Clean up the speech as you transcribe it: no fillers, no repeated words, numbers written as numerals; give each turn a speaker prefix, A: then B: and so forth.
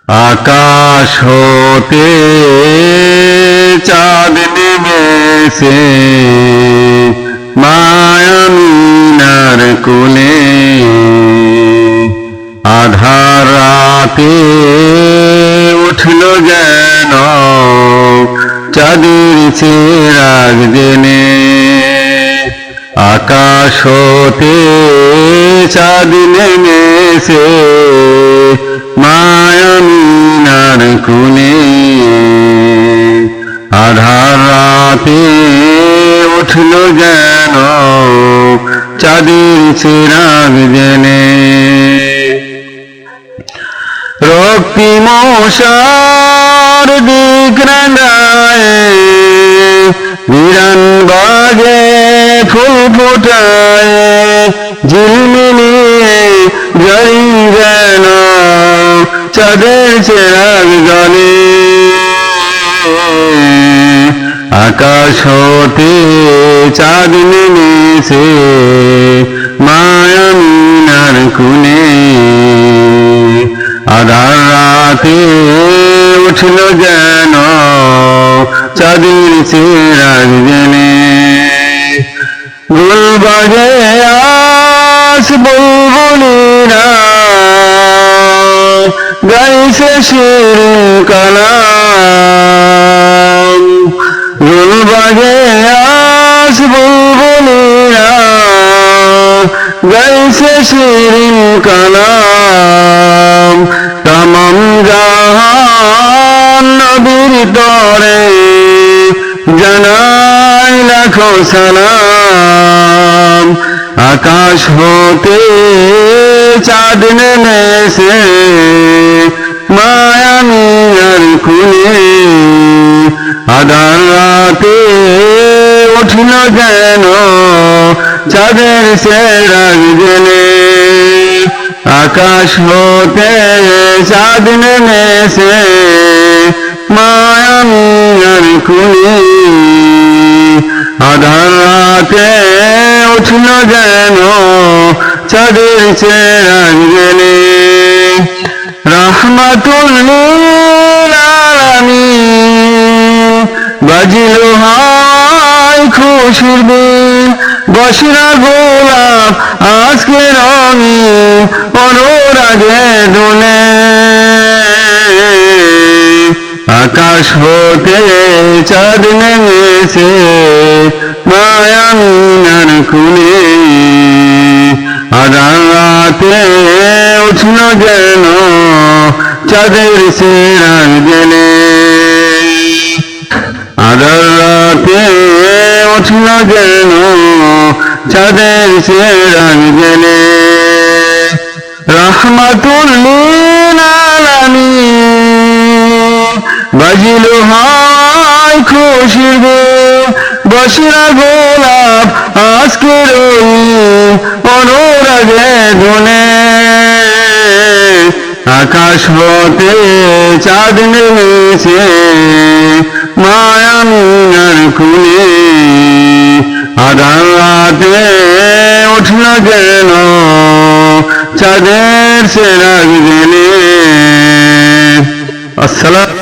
A: আকাশ হতে চাঁদ নেমেছে মায়ামিনার কোলে, আধার রাতে উঠল যেন চাঁদের চিরাগ জেনে। আকাশ হতে চাঁদ নেমেছে মায়ামিনার কোলে, আধার রাতে উঠল যেন চাঁদের চিরাগ জেনে। রক্তিম সার দিক রাঙায় বিরান বাগে ফুল ফোটায়, ঝিলমিলিয়ে জড়ি যেন চাঁদের চিরাগ জ্বলে। আকাশ হতে চাঁদ নেমেছে মায়ামিনার কোলে, আধার রাতে উঠল যেন চাঁদের চিরাগ জেনে। গুলবাগে আস বুলবুলিরা গাইছে শিরিন কালাম, গুলবাগে আস বুলবুলিরা গাইছে শিরিন কালাম। তামাম জাহান নবীর তরে জানাই লাখো সালাম। আকাশ হতে চাঁদ নেমেছে মায়ামিনার কোলে, আধার রাতে উঠল যেন চাঁদের চিরাগ জেনে। আকাশ হতে চাঁদ নেমেছে মায়ামিনার কোলে, আধার রাতে উঠল যেন চাঁদের চিরাগ জেনে। রাহমাতুল লিল আলামিন বাজিল হায় খুশির দিন, বসরা গোলাপ আজকে রঙিন অনুরাগে দোলে। আকাশ হতে চাঁদ নেমেছে মায়ামিনার কোলে, আধার রাতে উঠল যেন চাঁদের চিরাগ জেনে। আধার রাতে উঠল যেন চাঁদের চিরাগ জেনে। রাহমাতুল লিল আলামিন বাজিল হায় খুশির দিন, বসরা গোলাপ আজকে রঙিন অনুরাগে দোলে। আকাশ হতে চাঁদ নেমেছে মায়ামিনার কোলে, আধার রাতে উঠল যেন চাঁদের চিরাগ জেনে। আসসালাম।